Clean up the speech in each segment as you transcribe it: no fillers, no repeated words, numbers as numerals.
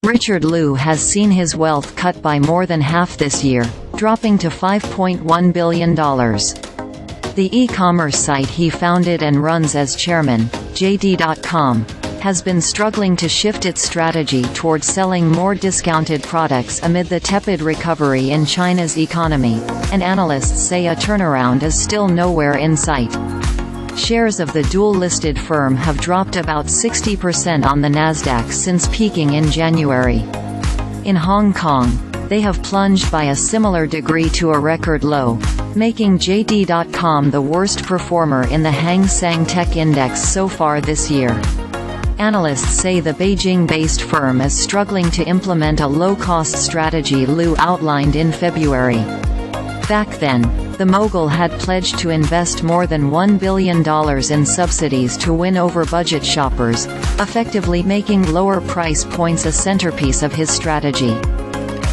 Richard Liu has seen his wealth cut by more than half this year, dropping to $5.1 billion. The e-commerce site he founded and runs as chairman, JD.com, has been struggling to shift its strategy toward selling more discounted products amid the tepid recovery in China's economy, and analysts say a turnaround is still nowhere in sight. Shares of the dual-listed firm have dropped about 60% on the Nasdaq since peaking in January. In Hong Kong, they have plunged by a similar degree to a record low, making JD.com the worst performer in the Hang Seng Tech Index so far this year. Analysts say the Beijing-based firm is struggling to implement a low-cost strategy Liu outlined in February. Back then, the mogul had pledged to invest more than $1 billion in subsidies to win over budget shoppers, effectively making lower price points a centerpiece of his strategy.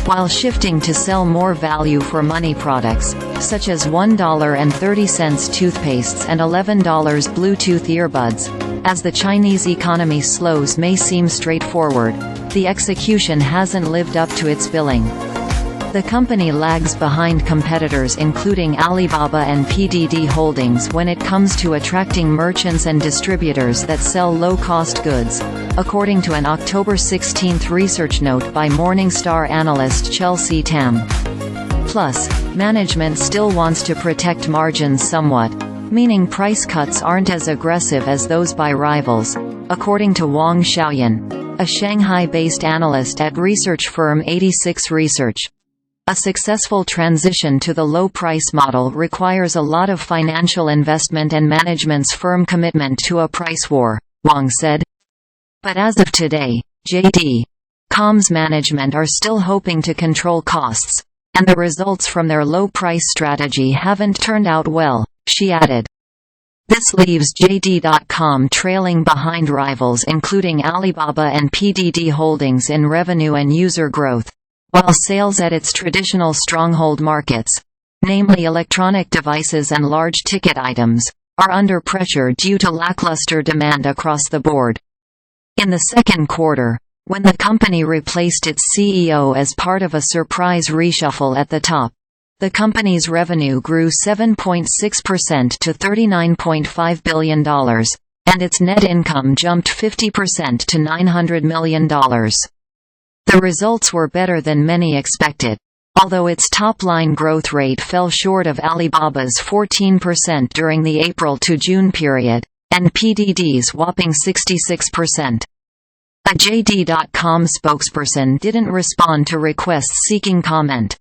While shifting to sell more value-for-money products, such as $1.30 toothpastes and $11 Bluetooth earbuds, as the Chinese economy slows may seem straightforward, the execution hasn't lived up to its billing. The company lags behind competitors including Alibaba and PDD Holdings when it comes to attracting merchants and distributors that sell low-cost goods, according to an October 16 research note by Morningstar analyst Chelsea Tam. Plus, management still wants to protect margins somewhat, meaning price cuts aren't as aggressive as those by rivals, according to Wang Xiaoyan, a Shanghai-based analyst at research firm 86 Research. A successful transition to the low-price model requires a lot of financial investment and management's firm commitment to a price war, Wang said. But as of today, JD.com's management are still hoping to control costs, and the results from their low-price strategy haven't turned out well, she added. This leaves JD.com trailing behind rivals including Alibaba and PDD Holdings in revenue and user growth, while sales at its traditional stronghold markets, namely electronic devices and large-ticket items, are under pressure due to lackluster demand across the board. In the second quarter, when the company replaced its CEO as part of a surprise reshuffle at the top, the company's revenue grew 7.6% to $39.5 billion, and its net income jumped 50% to $900 million. The results were better than many expected, although its top-line growth rate fell short of Alibaba's 14% during the April to June period, and PDD's whopping 66%. A JD.com spokesperson didn't respond to requests seeking comment.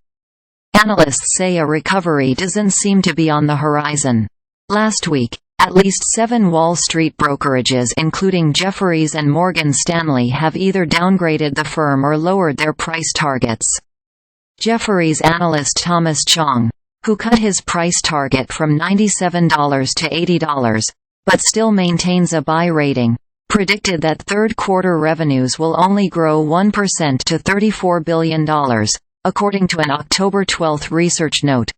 Analysts say a recovery doesn't seem to be on the horizon. Last week, at least 7 Wall Street brokerages including Jefferies and Morgan Stanley have either downgraded the firm or lowered their price targets. Jefferies analyst Thomas Chong, who cut his price target from $97 to $80, but still maintains a buy rating, predicted that third-quarter revenues will only grow 1% to $34 billion, according to an October 12 research note.